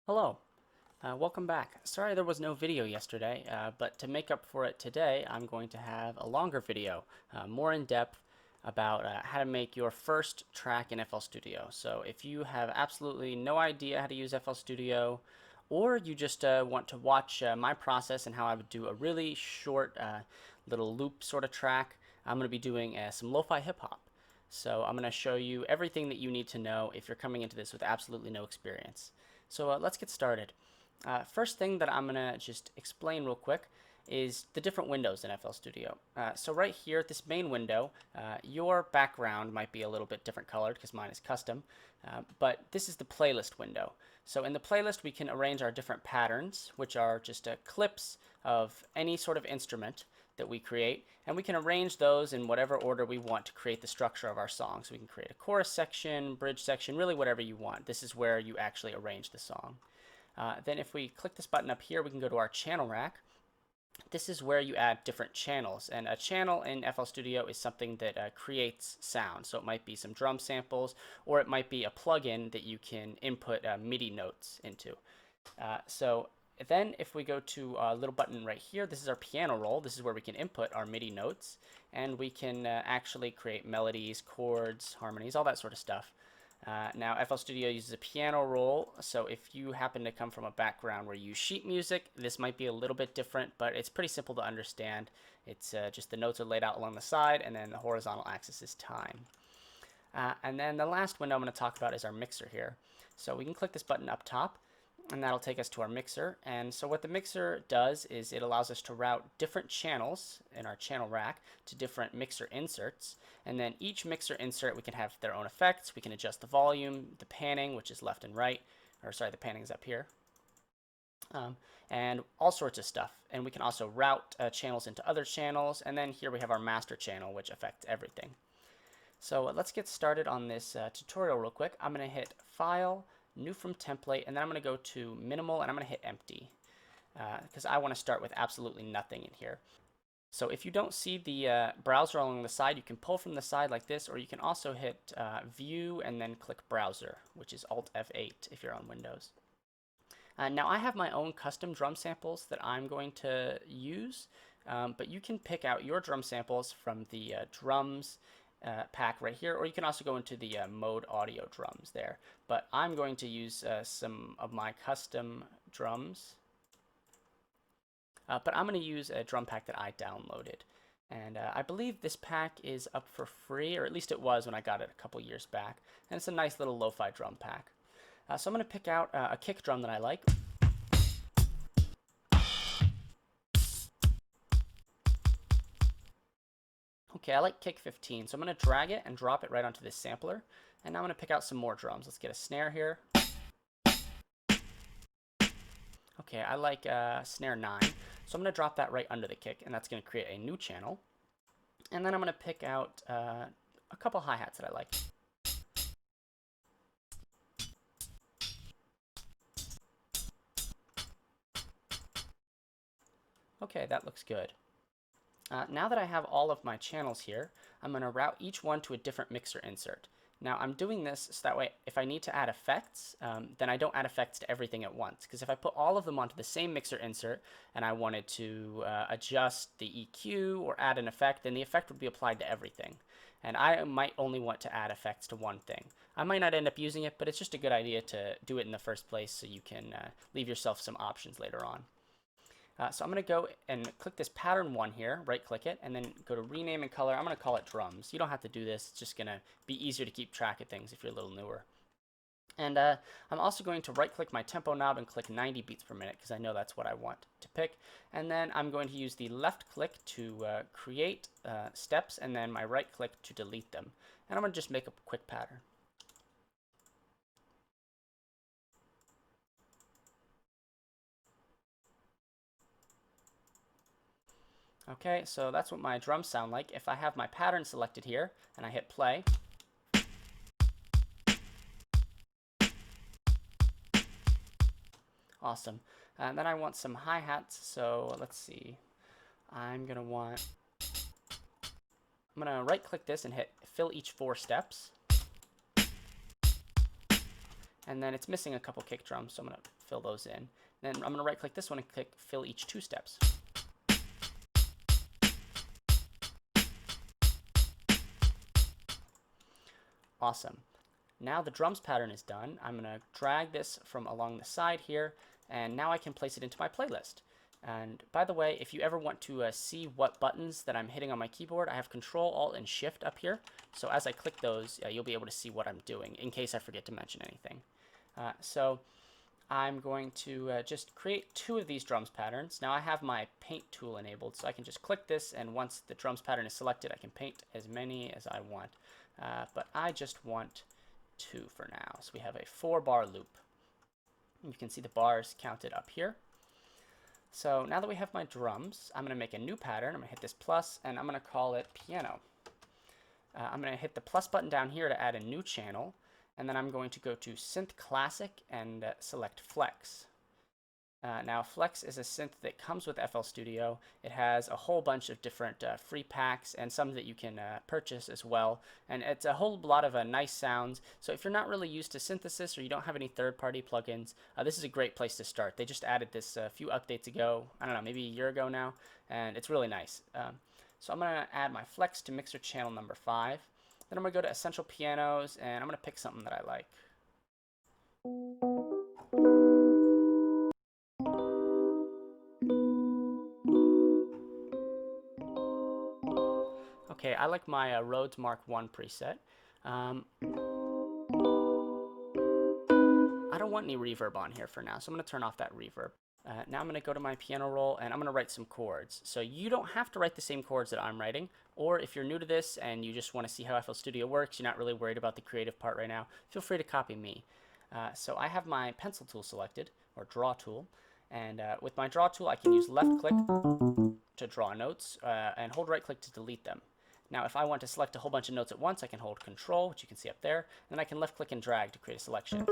Hello, welcome back. Sorry there was no video yesterday, but to make up for it today, I'm going to have a longer video, more in depth about how to make your first track in FL Studio. So if you have absolutely no idea how to use FL Studio, or you just want to watch my process and how I would do a really short little loop sort of track, I'm going to be doing some lo-fi hip hop. So I'm going to show you everything that you need to know if you're coming into this with absolutely no experience. So let's get started. First thing that I'm going to just explain real quick is the different windows in FL Studio. So right here at this main window, your background might be a little bit different colored because mine is custom, but this is the playlist window. So in the playlist we can arrange our different patterns, which are just clips of any sort of instrument that we create, and we can arrange those in whatever order we want to create the structure of our song. So we can create a chorus section, bridge section, really whatever you want. This is where you actually arrange the song. Then if we click this button up here, we can go to our channel rack. This is where you add different channels, and a channel in FL Studio is something that creates sound. So it might be some drum samples, or it might be a plugin that you can input MIDI notes into. So then if we go to a little button right here, this is our piano roll. This is where we can input our MIDI notes, and we can actually create melodies, chords, harmonies, all that sort of stuff. Now FL Studio uses a piano roll, so if you happen to come from a background where you use sheet music, this might be a little bit different, but it's pretty simple to understand. It's just the notes are laid out along the side, and then the horizontal axis is time. And then the last window I'm going to talk about is our mixer here. So we can click this button up top, and that'll take us to our mixer. And so what the mixer does is it allows us to route different channels in our channel rack to different mixer inserts. And then each mixer insert, we can have their own effects. We can adjust the volume, the panning, which is left and right, or sorry, the panning is up here, and all sorts of stuff. And we can also route channels into other channels. And then here we have our master channel, which affects everything. So let's get started on this tutorial real quick. I'm going to hit File, New from Template, and then I'm going to go to Minimal, and I'm going to hit Empty because I want to start with absolutely nothing in here. So if you don't see the browser along the side, you can pull from the side like this, or you can also hit View and then click Browser, which is Alt F8 if you're on Windows. Now I have my own custom drum samples that I'm going to use, but you can pick out your drum samples from the drums pack right here, or you can also go into the mode audio drums there. But I'm going to use some of my custom drums. But I'm going to use a drum pack that I downloaded. And I believe this pack is up for free, or at least it was when I got it a couple years back. And it's a nice little lo-fi drum pack. So I'm going to pick out a kick drum that I like. Okay, I like kick 15, so I'm going to drag it and drop it right onto this sampler. And now I'm going to pick out some more drums. Let's get a snare here. Okay, I like snare 9, so I'm going to drop that right under the kick, and that's going to create a new channel. And then I'm going to pick out a couple hi-hats that I like. Okay, that looks good. Now that I have all of my channels here, I'm going to route each one to a different mixer insert. Now I'm doing this so that way if I need to add effects, then I don't add effects to everything at once. Because if I put all of them onto the same mixer insert and I wanted to adjust the EQ or add an effect, then the effect would be applied to everything. And I might only want to add effects to one thing. I might not end up using it, but it's just a good idea to do it in the first place so you can leave yourself some options later on. So I'm going to go and click this pattern 1 here, right click it, and then go to rename and color. I'm going to call it drums. You don't have to do this. It's just going to be easier to keep track of things if you're a little newer. And I'm also going to right click my tempo knob and click 90 beats per minute because I know that's what I want to pick. And then I'm going to use the left click to create steps and then my right click to delete them. And I'm going to just make a quick pattern. Okay, so that's what my drums sound like. If I have my pattern selected here and I hit play, awesome. And then I want some hi-hats, so let's see. I'm gonna right click this and hit fill each 4 steps. And then it's missing a couple kick drums, so I'm going to fill those in. Then I'm going to right click this one and click fill each 2 steps. Awesome. Now the drums pattern is done. I'm going to drag this from along the side here, and now I can place it into my playlist. And by the way, if you ever want to see what buttons that I'm hitting on my keyboard, I have Control, Alt, and Shift up here. So as I click those, you'll be able to see what I'm doing in case I forget to mention anything. So I'm going to just create 2 of these drums patterns. Now I have my paint tool enabled, so I can just click this, and once the drums pattern is selected, I can paint as many as I want. But I just want 2 for now. So we have a 4-bar loop. You can see the bars counted up here. So now that we have my drums, I'm going to make a new pattern. I'm going to hit this plus, and I'm going to call it piano. I'm going to hit the plus button down here to add a new channel, and then I'm going to go to Synth Classic and select Flex. Now Flex is a synth that comes with FL Studio. It has a whole bunch of different free packs and some that you can purchase as well. And it's a whole lot of nice sounds. So if you're not really used to synthesis or you don't have any third-party plugins, this is a great place to start. They just added this a few updates ago, I don't know, maybe a year ago now, and it's really nice. So I'm going to add my Flex to mixer channel number 5. Then I'm going to go to Essential Pianos, and I'm going to pick something that I like. Okay, I like my Rhodes Mark I preset. I don't want any reverb on here for now, so I'm going to turn off that reverb. Now I'm going to go to my piano roll, and I'm going to write some chords. So you don't have to write the same chords that I'm writing, or if you're new to this and you just want to see how FL Studio works, you're not really worried about the creative part right now, feel free to copy me. So I have my pencil tool selected, or draw tool, and with my draw tool I can use left click to draw notes and hold right click to delete them. Now if I want to select a whole bunch of notes at once, I can hold Control, which you can see up there, and then I can left click and drag to create a selection.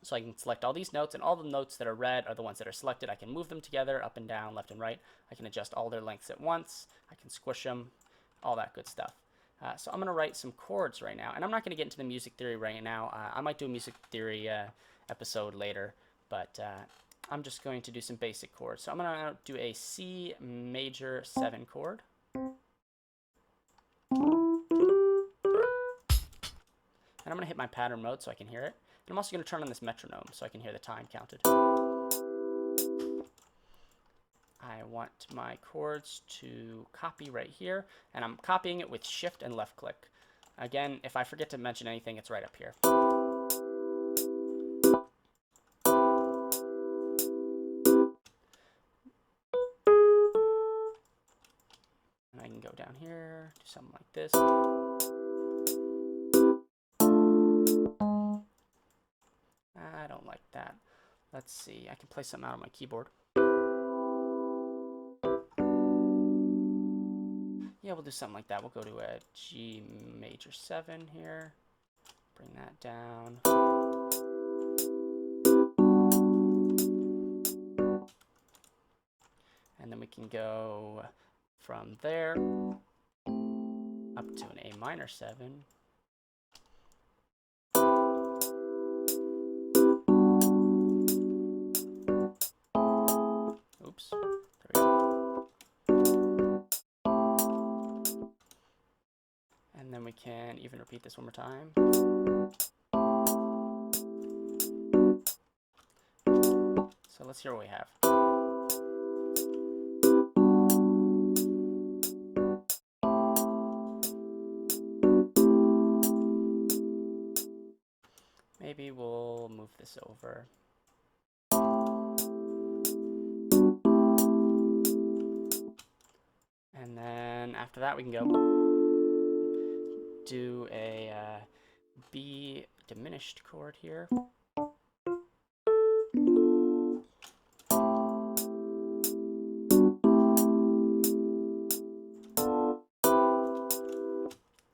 So I can select all these notes, and all the notes that are red are the ones that are selected. I can move them together, up and down, left and right. I can adjust all their lengths at once. I can squish them, all that good stuff. So I'm going to write some chords right now, and I'm not going to get into the music theory right now. I might do a music theory episode later, but I'm just going to do some basic chords. So I'm going to do a C major 7 chord. And I'm going to hit my pattern mode so I can hear it. And I'm also going to turn on this metronome so I can hear the time counted. I want my chords to copy right here, and I'm copying it with Shift and left click. Again, if I forget to mention anything, it's right up here. And I can go down here, do something like this. I don't like that. Let's see, I can play something out on my keyboard. Yeah, we'll do something like that. We'll go to a G major 7 here. Bring that down. And then we can go from there up to an A minor 7. Oops, there we go. And then we can even repeat this one more time. So let's hear what we have. Maybe we'll move this over. And then after that we can go do a B diminished chord here.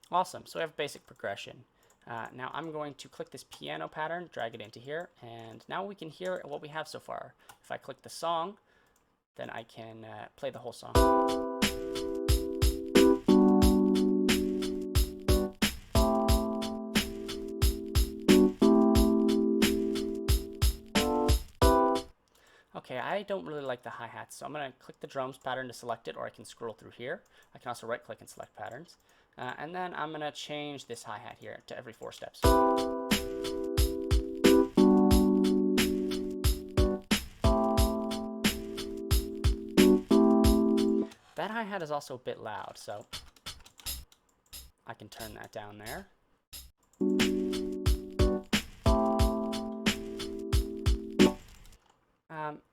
Awesome, so we have basic progression. Now I'm going to click this piano pattern, drag it into here, and now we can hear what we have so far. If I click the song, then I can play the whole song. Okay, I don't really like the hi-hats, so I'm going to click the drums pattern to select it, or I can scroll through here. I can also right-click and select patterns. And then I'm going to change this hi-hat here to every 4 steps. That hi-hat is also a bit loud, so I can turn that down there.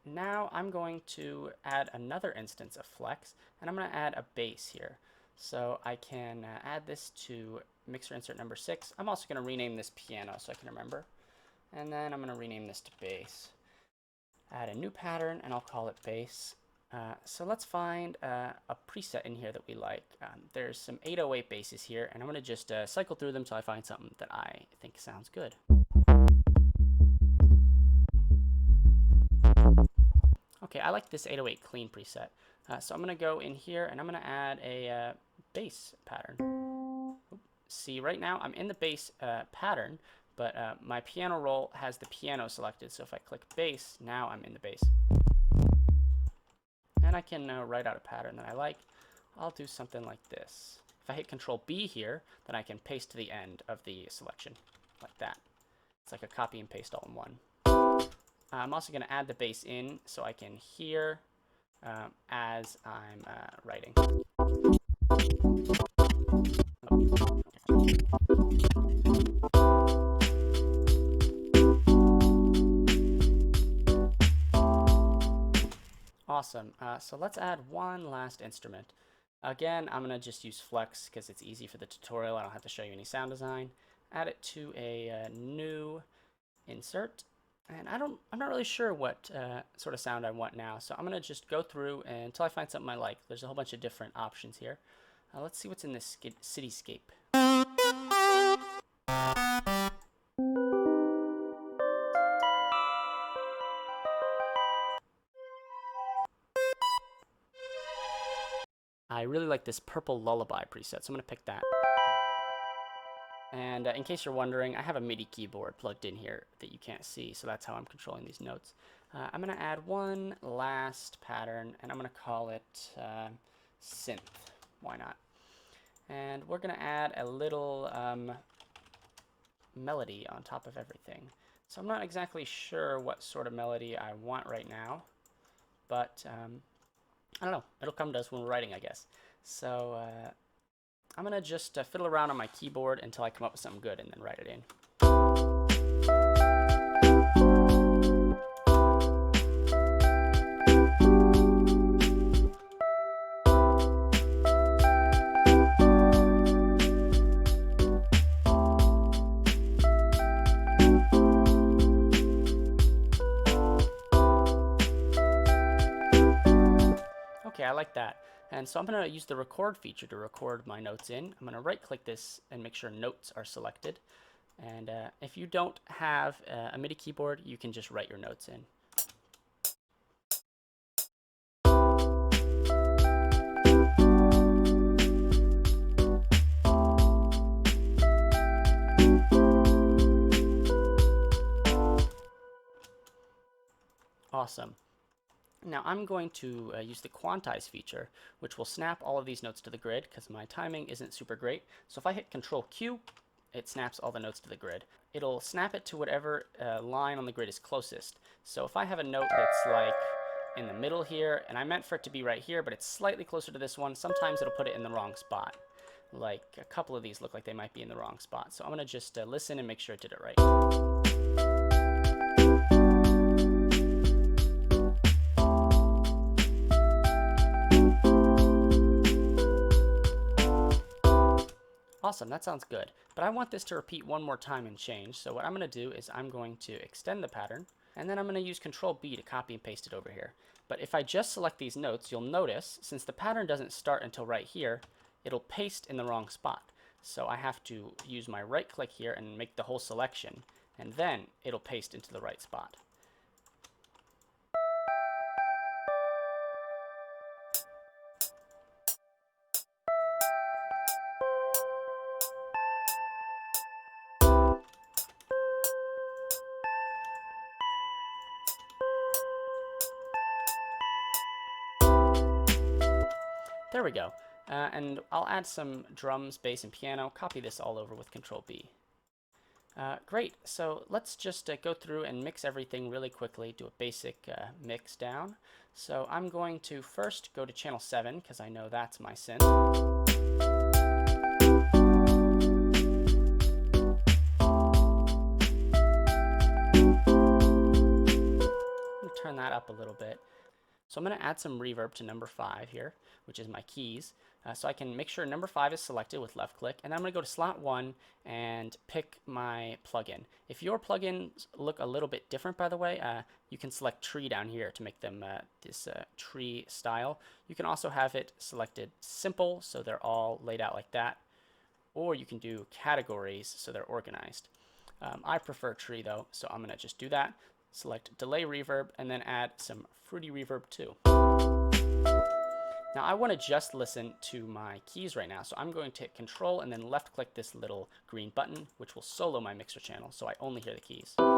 Now I'm going to add another instance of flex, and I'm going to add a bass here. So I can add this to mixer insert number 6. I'm also going to rename this piano so I can remember. And then I'm going to rename this to bass. Add a new pattern, and I'll call it bass. So let's find a preset in here that we like. There's some 808 basses here, and I'm going to just cycle through them until I find something that I think sounds good. Okay, I like this 808 clean preset. So I'm going to go in here and I'm going to add a bass pattern. See, right now I'm in the bass pattern, but my piano roll has the piano selected. So if I click bass, now I'm in the bass. And I can write out a pattern that I like. I'll do something like this. If I hit Control B here, then I can paste to the end of the selection, like that. It's like a copy and paste all in one. I'm also going to add the bass in so I can hear as I'm writing. Awesome. So let's add one last instrument. Again, I'm going to just use flex because it's easy for the tutorial. I don't have to show you any sound design. Add it to a new insert. And I'm not really sure what sort of sound I want now, so I'm going to just go through until I find something I like. There's a whole bunch of different options here. Let's see what's in this cityscape. I really like this purple lullaby preset, so I'm going to pick that. And in case you're wondering, I have a MIDI keyboard plugged in here that you can't see, so that's how I'm controlling these notes. I'm going to add one last pattern, and I'm going to call it synth. Why not? And we're going to add a little melody on top of everything. So I'm not exactly sure what sort of melody I want right now, but I don't know. It'll come to us when we're writing, I guess. So I'm going to just fiddle around on my keyboard until I come up with something good and then write it in. Okay, I like that. And so I'm going to use the record feature to record my notes in. I'm going to right click this and make sure notes are selected. And if you don't have a MIDI keyboard, you can just write your notes in. Awesome. Now I'm going to use the quantize feature, which will snap all of these notes to the grid because my timing isn't super great. So if I hit Control Q, it snaps all the notes to the grid. It'll snap it to whatever line on the grid is closest. So if I have a note that's like in the middle here, and I meant for it to be right here, but it's slightly closer to this one, sometimes it'll put it in the wrong spot. Like a couple of these look like they might be in the wrong spot. So I'm going to just listen and make sure it did it right. Awesome, that sounds good. But I want this to repeat one more time and change. So what I'm going to do is I'm going to extend the pattern, and then I'm going to use Control B to copy and paste it over here. But if I just select these notes, you'll notice, since the pattern doesn't start until right here, it'll paste in the wrong spot. So I have to use my right click here and make the whole selection, and then it'll paste into the right spot. There we go. And I'll add some drums, bass, and piano. Copy this all over with Control B. Great, so let's just go through and mix everything really quickly, do a basic mix down. So I'm going to first go to channel 7, because I know that's my synth. I'm going to turn that up a little bit. So I'm going to add some reverb to number 5 here, which is my keys. So I can make sure number 5 is selected with left click, and then I'm going to go to slot 1 and pick my plugin. If your plugins look a little bit different, by the way, you can select tree down here to make them this tree style. You can also have it selected simple, so they're all laid out like that, or you can do categories so they're organized. I prefer tree though, so I'm going to just do that. Select delay reverb and then add some fruity reverb too. Now I want to just listen to my keys right now, so I'm going to hit Control and then left click this little green button, which will solo my mixer channel, so I only hear the keys. And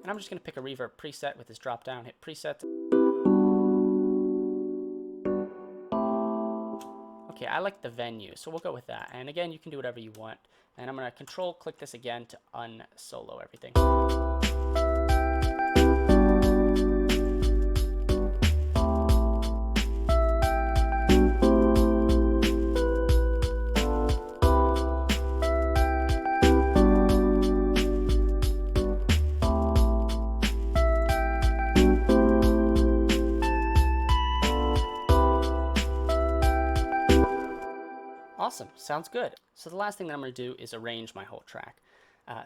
I'm just going to pick a reverb preset with this drop down, hit preset. Okay, I like the venue, so we'll go with that. And again, you can do whatever you want. And I'm going to Control click this again to unsolo everything. Awesome, sounds good. So the last thing that I'm going to do is arrange my whole track.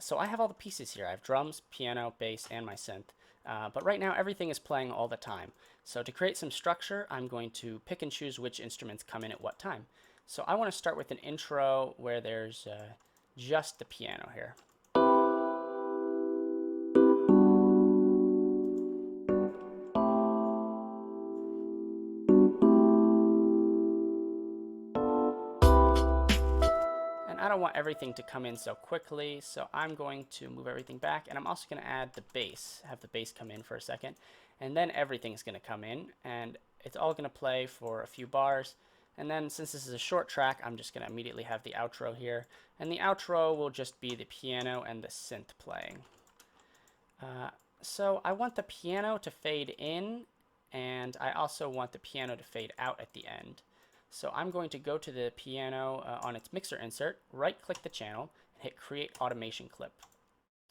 So I have all the pieces here. I have drums, piano, bass, and my synth. But right now everything is playing all the time. So to create some structure, I'm going to pick and choose which instruments come in at what time. So I want to start with an intro where there's just the piano here. I don't want everything to come in so quickly, so I'm going to move everything back, and I'm also going to add the bass, have the bass come in for a second, and then everything's going to come in, and it's all going to play for a few bars. And then since this is a short track, I'm just going to immediately have the outro here, and the outro will just be the piano and the synth playing. So I want the piano to fade in, and I also want the piano to fade out at the end. So I'm going to go to the piano on its mixer insert, right-click the channel, and hit Create Automation Clip.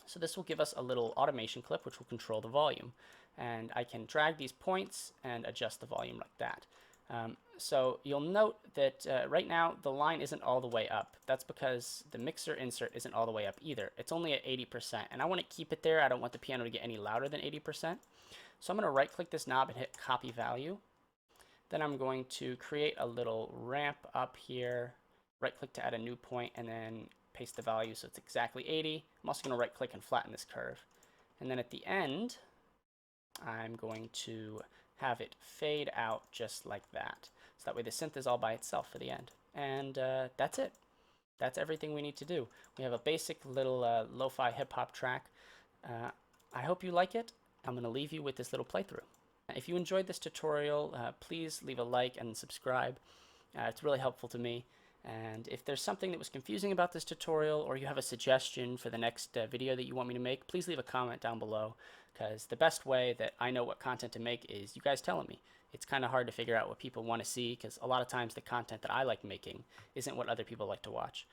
So this will give us a little automation clip which will control the volume. And I can drag these points and adjust the volume like that. So you'll note that right now the line isn't all the way up. That's because the mixer insert isn't all the way up either. It's only at 80%, and I want to keep it there. I don't want the piano to get any louder than 80%. So I'm going to right-click this knob and hit Copy Value. Then I'm going to create a little ramp up here, right click to add a new point, and then paste the value so it's exactly 80. I'm also going to right click and flatten this curve. And then at the end, I'm going to have it fade out just like that. So that way the synth is all by itself for the end. And that's it. That's everything we need to do. We have a basic little lo-fi hip-hop track. I hope you like it. I'm going to leave you with this little playthrough. If you enjoyed this tutorial, please leave a like and subscribe. It's really helpful to me. And if there's something that was confusing about this tutorial, or you have a suggestion for the next video that you want me to make, please leave a comment down below, because the best way that I know what content to make is you guys telling me. It's kind of hard to figure out what people want to see, because a lot of times the content that I like making isn't what other people like to watch.